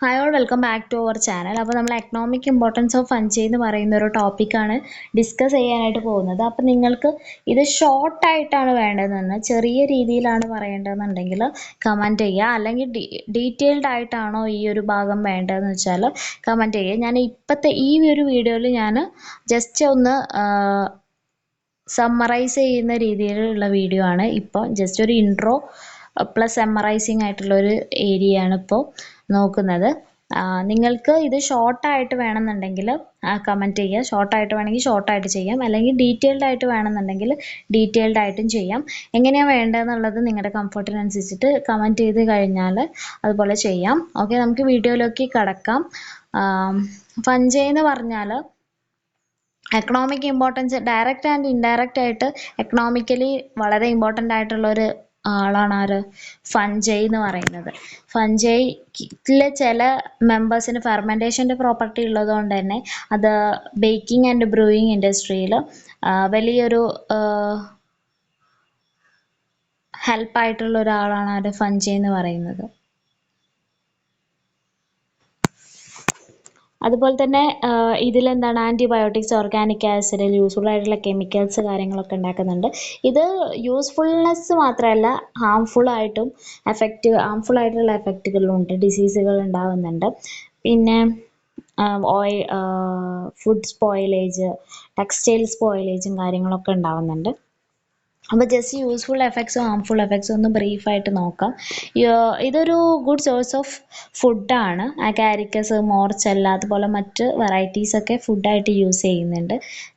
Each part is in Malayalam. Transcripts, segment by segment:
Hi all welcome back to our channel. അപ്പോൾ നമ്മൾ എക്കണോമിക് ഇമ്പോർട്ടൻസ് ഓഫ് ഫഞ്ച് എന്ന് പറയുന്ന ഒരു ടോപ്പിക്കാണ് ഡിസ്കസ് ചെയ്യാനായിട്ട് പോകുന്നത്. അപ്പോൾ നിങ്ങൾക്ക് ഇത് ഷോർട്ടായിട്ടാണ് വേണ്ടതെന്ന്, ചെറിയ രീതിയിലാണ് പറയേണ്ടതെന്നുണ്ടെങ്കിൽ കമൻറ്റ് ചെയ്യുക. അല്ലെങ്കിൽ ഡീറ്റെയിൽഡ് ആയിട്ടാണോ ഈ ഒരു ഭാഗം വേണ്ടതെന്ന് വെച്ചാൽ കമൻറ്റ് ചെയ്യുക. ഞാൻ ഇപ്പോഴത്തെ ഈ ഒരു വീഡിയോയിൽ ഞാൻ ജസ്റ്റ് ഒന്ന് സമ്മറൈസ് ചെയ്യുന്ന രീതിയിലുള്ള വീഡിയോ ആണ്. ഇപ്പോൾ ജസ്റ്റ് ഒരു ഇൻട്രോ പ്ലസ് സമ്മറൈസിങ് ആയിട്ടുള്ളൊരു ഏരിയ ആണ് ഇപ്പോൾ നോക്കുന്നത്. നിങ്ങൾക്ക് ഇത് ഷോർട്ടായിട്ട് വേണമെന്നുണ്ടെങ്കിൽ കമൻറ്റ് ചെയ്യുക. ഷോർട്ടായിട്ട് വേണമെങ്കിൽ ഷോർട്ടായിട്ട് ചെയ്യാം, അല്ലെങ്കിൽ ഡീറ്റെയിൽഡ് ആയിട്ട് വേണമെന്നുണ്ടെങ്കിൽ ഡീറ്റെയിൽഡ് ആയിട്ടും ചെയ്യാം. എങ്ങനെയാണ് വേണ്ടതെന്നുള്ളത് നിങ്ങളുടെ കംഫർട്ടിനനുസരിച്ചിട്ട് കമൻറ്റ് ചെയ്ത് കഴിഞ്ഞാൽ അതുപോലെ ചെയ്യാം. ഓക്കെ, നമുക്ക് വീഡിയോയിലേക്ക് കടക്കാം. ഫഞ്ച് എന്ന് പറഞ്ഞാൽ economic importance direct and indirect ആയിട്ട് എക്കണോമിക്കലി വളരെ ഇമ്പോർട്ടൻ്റ് ആയിട്ടുള്ള ഒരു ആളാണ് ആര്, ഫഞ്ചൈ എന്ന് പറയുന്നത്. ഫഞ്ചൈയിലെ ചില മെമ്പേഴ്സിന് ഫെർമെൻറ്റേഷൻ്റെ പ്രോപ്പർട്ടി ഉള്ളത് കൊണ്ട് തന്നെ അത് ബേക്കിംഗ് ആൻഡ് ബ്രൂയിങ് ഇൻഡസ്ട്രിയിൽ വലിയൊരു ഹെൽപ്പായിട്ടുള്ള ഒരാളാണ് ആര്, ഫഞ്ചൈ എന്ന് പറയുന്നത്. അതുപോലെ തന്നെ ഇതിലെന്താണ് ആൻറ്റിബയോട്ടിക്സ്, ഓർഗാനിക് ആസിഡ്, യൂസ്ഫുൾ ആയിട്ടുള്ള കെമിക്കൽസ് കാര്യങ്ങളൊക്കെ ഉണ്ടാക്കുന്നുണ്ട്. ഇത് യൂസ്ഫുൾനെസ് മാത്രമല്ല, ഹാംഫുൾ ആയിട്ടുള്ള എഫക്റ്റുകളും ഉണ്ട്, ഡിസീസുകൾ ഉണ്ടാകുന്നുണ്ട്. പിന്നെ ഫുഡ് സ്പോയിലേജ്, ടെക്സ്റ്റൈൽ സ്പോയിലേജും കാര്യങ്ങളൊക്കെ ഉണ്ടാകുന്നുണ്ട്. അപ്പോൾ ജസ്റ്റ് യൂസ്ഫുൾ എഫക്ട്സും ഹാംഫുൾ എഫക്ട്സും ഒന്ന് ബ്രീഫായിട്ട് നോക്കാം. ഇതൊരു ഗുഡ് സോഴ്സ് ഓഫ് ഫുഡാണ്. അകാരിക്കസ്, മോർച്ചെല്ല അതുപോലെ മറ്റ് വെറൈറ്റീസൊക്കെ ഫുഡായിട്ട് യൂസ് ചെയ്യുന്നുണ്ട്.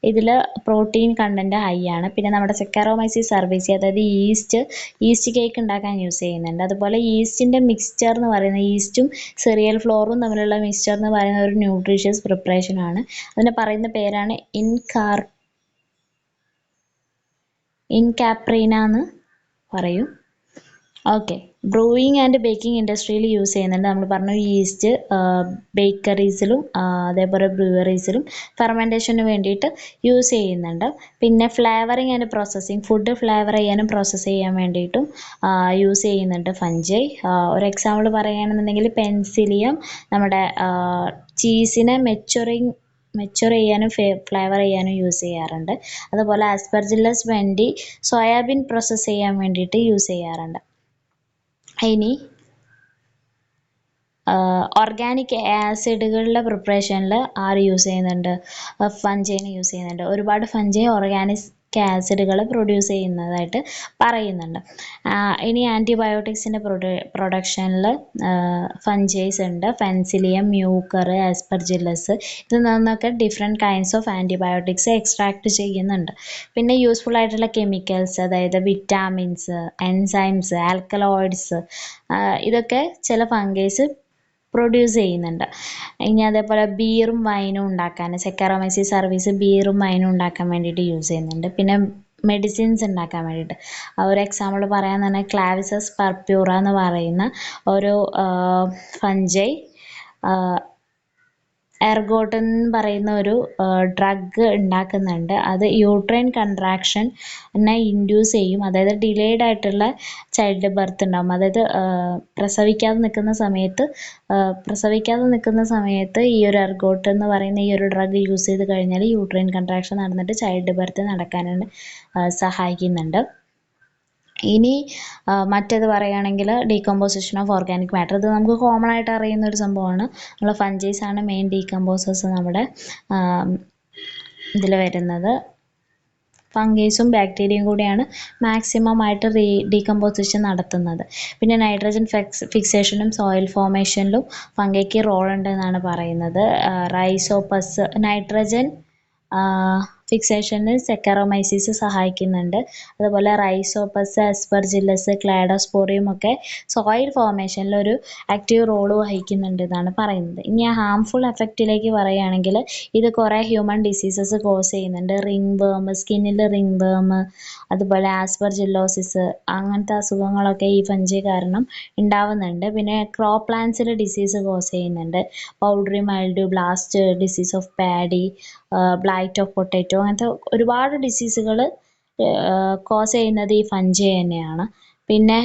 ഇതിൽ പ്രോട്ടീൻ കണ്ടൻറ്റ് ഹൈ ആണ്. പിന്നെ നമ്മുടെ സെക്കാറോമൈസിസ് സർവീസി, അതായത് ഈസ്റ്റ് കേക്ക് ഉണ്ടാക്കാൻ യൂസ് ചെയ്യുന്നുണ്ട്. അതുപോലെ ഈസ്റ്റിൻ്റെ മിക്സ്ചർ എന്ന് പറയുന്നത്, ഈസ്റ്റും സെറിയൽ ഫ്ലോറും തമ്മിലുള്ള മിക്സ്ചർ എന്ന് പറയുന്ന ഒരു ന്യൂട്രീഷ്യസ് പ്രിപ്പറേഷനാണ്. അതിന് പറയുന്ന പേരാണ് ഇൻകാപ്രീന എന്ന് പറയും. ഓക്കെ, ബ്രൂയിങ് ആൻഡ് ബേക്കിംഗ് ഇൻഡസ്ട്രിയിൽ യൂസ് ചെയ്യുന്നുണ്ട്. നമ്മൾ പറഞ്ഞു ഈസ്റ്റ് ബേക്കറീസിലും അതേപോലെ ബ്രൂവറീസിലും ഫെർമെൻറ്റേഷന് വേണ്ടിയിട്ട് യൂസ് ചെയ്യുന്നുണ്ട്. പിന്നെ flavouring and processing, food flavour ചെയ്യാനും പ്രോസസ്സ് ചെയ്യാൻ വേണ്ടിയിട്ടും യൂസ് ചെയ്യുന്നുണ്ട് ഫഞ്ചൈ. ഒരു എക്സാമ്പിൾ പറയുകയാണെന്നുണ്ടെങ്കിൽ പെൻസിലിയം നമ്മുടെ ചീസിനെ മെച്ചുർ ചെയ്യാനും ഫ്ലേവർ ചെയ്യാനും യൂസ് ചെയ്യാറുണ്ട്. അതുപോലെ ആസ്പെർജില്ലസ് വെൻഡി സോയാബീൻ പ്രോസസ്സ് ചെയ്യാൻ വേണ്ടിയിട്ട് യൂസ് ചെയ്യാറുണ്ട്. ഇനി ഓർഗാനിക് ആസിഡുകളുടെ പ്രിപ്പറേഷനിൽ ആര് യൂസ് ചെയ്യുന്നുണ്ട്, ഫഞ്ചൈനെ യൂസ് ചെയ്യുന്നുണ്ട്. ഒരുപാട് ഫഞ്ചൈ ഓർഗാനിക് ആസിഡുകൾ പ്രൊഡ്യൂസ് ചെയ്യുന്നതായിട്ട് പറയുന്നുണ്ട്. ഇനി ആൻറ്റിബയോട്ടിക്സിൻ്റെ പ്രൊഡക്ഷനിൽ ഫഞ്ചൈസ് ഉണ്ട്. ഫെൻസിലിയം, മ്യൂക്കർ, ആസ്പെർജില്ലസ്, ഇതിൽ നിന്നൊക്കെ different kinds of antibiotics extract ചെയ്യുന്നുണ്ട്. പിന്നെ യൂസ്ഫുൾ ആയിട്ടുള്ള കെമിക്കൽസ്, അതായത് വിറ്റാമിൻസ്, എൻസൈംസ്, ആൽക്കലോയിഡ്സ്, ഇതൊക്കെ ചില ഫംഗൈസ് പ്രൊഡ്യൂസ് ചെയ്യുന്നുണ്ട്. ഇനി അതേപോലെ ബീറും വൈനും ഉണ്ടാക്കാൻ, സെക്കാറോമൈസിസ് സർവീസ് ബീറും വൈനും ഉണ്ടാക്കാൻ വേണ്ടിയിട്ട് യൂസ് ചെയ്യുന്നുണ്ട്. പിന്നെ മെഡിസിൻസ് ഉണ്ടാക്കാൻ വേണ്ടിയിട്ട് ഒരു എക്സാമ്പിൾ പറയാൻ തന്നെ ക്ലാവിസസ് പർപ്യൂറ എന്ന് പറയുന്ന ഒരു ഫഞ്ചൈ എർഗോട്ടൻ എന്ന് പറയുന്ന ഒരു ഡ്രഗ് ഉണ്ടാക്കുന്നുണ്ട്. അത് യൂട്രൈൻ കൺട്രാക്ഷനെ ഇൻഡ്യൂസ് ചെയ്യും. അതായത് ഡിലേഡ് ആയിട്ടുള്ള ചൈൽഡ് ബർത്ത് ഉണ്ടാകും. അതായത് പ്രസവിക്കാതെ നിൽക്കുന്ന സമയത്ത് ഈ ഒരു എർഗോട്ടൻ എന്ന് പറയുന്ന ഈ ഒരു ഡ്രഗ് യൂസ് ചെയ്ത് കഴിഞ്ഞാൽ യൂട്രൈൻ കൺട്രാക്ഷൻ നടന്നിട്ട് ചൈൽഡ് ബർത്ത് നടക്കാനാണ് സഹായിക്കുന്നുണ്ട്. ഇനി മറ്റേത് പറയുകയാണെങ്കിൽ ഡീകമ്പോസിഷൻ ഓഫ് ഓർഗാനിക് മാറ്റർ. ഇത് നമുക്ക് കോമൺ ആയിട്ട് അറിയുന്ന ഒരു സംഭവമാണ്. നമ്മൾ ഫഞ്ചൈസ് ആണ് മെയിൻ ഡീകമ്പോസേഴ്സ് നമ്മുടെ ഇതിൽ വരുന്നത്. ഫംഗൈസും ബാക്ടീരിയയും കൂടിയാണ് മാക്സിമം ആയിട്ട് ഡീകമ്പോസിഷൻ നടത്തുന്നത്. പിന്നെ നൈട്രജൻ ഫിക്സേഷനും സോയിൽ ഫോർമേഷനിലും ഫംഗൈക്ക് റോൾ ഉണ്ടെന്നാണ് പറയുന്നത്. റൈസോപ്പസ് നൈട്രജൻ ഫിക്സേഷന് സെക്കാറോമൈസിസ് സഹായിക്കുന്നുണ്ട്. അതുപോലെ റൈസോപ്പസ്, ആസ്പെർജില്ലസ്, ക്ലാഡോസ്പോറിയം ഒക്കെ സോയിൽ ഫോർമേഷനിൽ ഒരു ആക്റ്റീവ് റോൾ വഹിക്കുന്നുണ്ട് എന്നാണ് പറയുന്നത്. ഇനി ഹാംഫുൾ എഫക്റ്റിലേക്ക് പറയുകയാണെങ്കിൽ ഇത് കുറേ ഹ്യൂമൻ ഡിസീസസ് കോസ് ചെയ്യുന്നുണ്ട്. റിംഗ് വേം, സ്കിന്നിൽ റിംഗ് വേം, അതുപോലെ ആസ്പെർജില്ലോസിസ്, അങ്ങനത്തെ അസുഖങ്ങളൊക്കെ ഈ ഫഞ്ചൈ കാരണം ഉണ്ടാവുന്നുണ്ട്. പിന്നെ ക്രോപ്പ് പ്ലാന്റ്സിൽ ഡിസീസ് കോസ് ചെയ്യുന്നുണ്ട്. Powdery mild, blast disease of paddy, blight of potato, അങ്ങനത്തെ ഒരുപാട് ഡിസീസുകൾ കോസ് ചെയ്യുന്നത് ഈ ഫഞ്ചൈ തന്നെയാണ്. പിന്നെ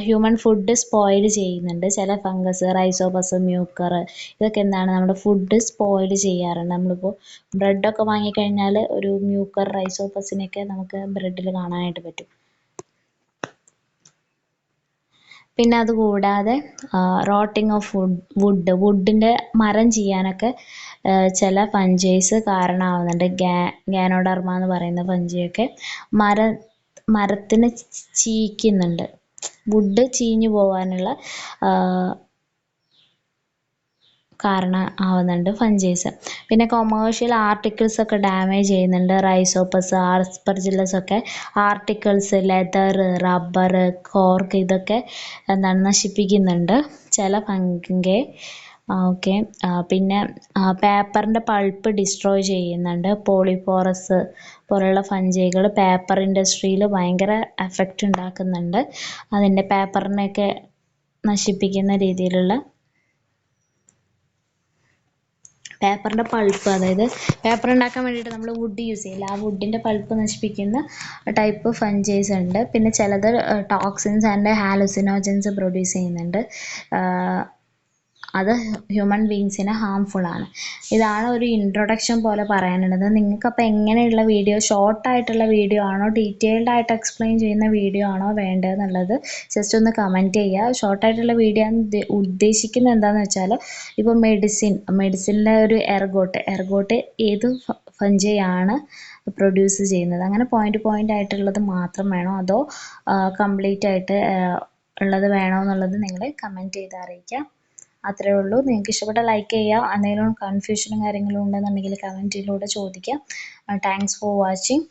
ഹ്യൂമൻ ഫുഡ് സ്പോയിൽ ചെയ്യുന്നുണ്ട്. ചില ഫംഗസ്, റൈസോപസ്, മ്യൂക്കർ, ഇതൊക്കെ എന്താണ് നമ്മുടെ ഫുഡ് സ്പോയിൽ ചെയ്യാറുണ്ട്. നമ്മളിപ്പോൾ ബ്രെഡൊക്കെ വാങ്ങിക്കഴിഞ്ഞാൽ ഒരു മ്യൂക്കർ, റൈസോപസിനെയൊക്കെ നമുക്ക് ബ്രെഡിൽ കാണാനായിട്ട് പറ്റും. പിന്നെ അതുകൂടാതെ റോട്ടിങ് ഓഫ് വുഡിൻ്റെ മരം ചെയ്യാനൊക്കെ ചില ഫഞ്ചൈസ് കാരണമാവുന്നുണ്ട്. ഗാനോഡർമ എന്ന് പറയുന്ന ഫഞ്ചിയൊക്കെ മരത്തിന് ചീക്കുന്നുണ്ട്. വുഡ് ചീഞ്ഞു പോകാനുള്ള കാരണം ആവുന്നുണ്ട് ഫഞ്ചൈസ്. പിന്നെ കൊമേഴ്ഷ്യൽ ആർട്ടിക്കിൾസ് ഒക്കെ ഡാമേജ് ചെയ്യുന്നുണ്ട്. റൈസോപ്പസ്, ആസ്പെർജില്ലസ് ഒക്കെ ആർട്ടിക്കിൾസ്, ലെതർ, റബ്ബർ, കോർക്ക് ഇതൊക്കെ എന്താണ് നശിപ്പിക്കുന്നുണ്ട് ചില ഫംഗെ. ഓക്കെ. പിന്നെ പേപ്പറിൻ്റെ പൾപ്പ് ഡിസ്ട്രോയ് ചെയ്യുന്നുണ്ട്. പോളിപോറസ് പോലുള്ള ഫഞ്ചൈകൾ പേപ്പർ ഇൻഡസ്ട്രിയിൽ ഭയങ്കര എഫക്റ്റ് ഉണ്ടാക്കുന്നുണ്ട്. അതിൻ്റെ പേപ്പറിനെയൊക്കെ നശിപ്പിക്കുന്ന രീതിയിലുള്ള പേപ്പറിൻ്റെ പൾപ്പ്, അതായത് പേപ്പർ ഉണ്ടാക്കാൻ വേണ്ടിയിട്ട് നമ്മൾ വുഡ് യൂസ് ചെയ്യില്ല, ആ വുഡിൻ്റെ പൾപ്പ് നശിപ്പിക്കുന്ന ടൈപ്പ് ഫഞ്ചൈസ് ഉണ്ട്. പിന്നെ ചിലത് ടോക്സിൻസ് ആൻഡ് ഹാലുസിനോജൻസ് പ്രൊഡ്യൂസ് ചെയ്യുന്നുണ്ട്. അത് ഹ്യൂമൻ ബീങ്സിന് ഹാംഫുൾ ആണ്. ഇതാണ് ഒരു ഇൻട്രൊഡക്ഷൻ പോലെ പറയാനുള്ളത്. നിങ്ങൾക്കപ്പോൾ എങ്ങനെയുള്ള വീഡിയോ, ഷോർട്ടായിട്ടുള്ള വീഡിയോ ആണോ ഡീറ്റെയിൽഡ് ആയിട്ട് എക്സ്പ്ലെയിൻ ചെയ്യുന്ന വീഡിയോ ആണോ വേണ്ടതെന്നുള്ളത് ജസ്റ്റ് ഒന്ന് കമൻറ്റ് ചെയ്യുക. ഷോർട്ടായിട്ടുള്ള വീഡിയോ ഉദ്ദേശിക്കുന്നത് എന്താണെന്ന് വെച്ചാൽ, ഇപ്പോൾ മെഡിസിനിലെ ഒരു എർഗോട്ട് ഏത് ഫഞ്ചൈ ആണ് പ്രൊഡ്യൂസ് ചെയ്യുന്നത്, അങ്ങനെ പോയിന്റ് ആയിട്ടുള്ളത് മാത്രം വേണോ അതോ കംപ്ലീറ്റ് ആയിട്ട് ഉള്ളത് വേണോ എന്നുള്ളത് നിങ്ങൾ കമൻറ്റ് ചെയ്ത് അറിയിക്കാം. അത്രേ ഉള്ളൂ. നിങ്ങൾക്ക് ഇഷ്ടപ്പെട്ട ലൈക്ക് ചെയ്യുക. എന്തെങ്കിലും കൺഫ്യൂഷനും കാര്യങ്ങളും ഉണ്ടെന്നുണ്ടെങ്കിൽ കമൻറ്റിലൂടെ ചോദിക്കാം. Thanks for watching.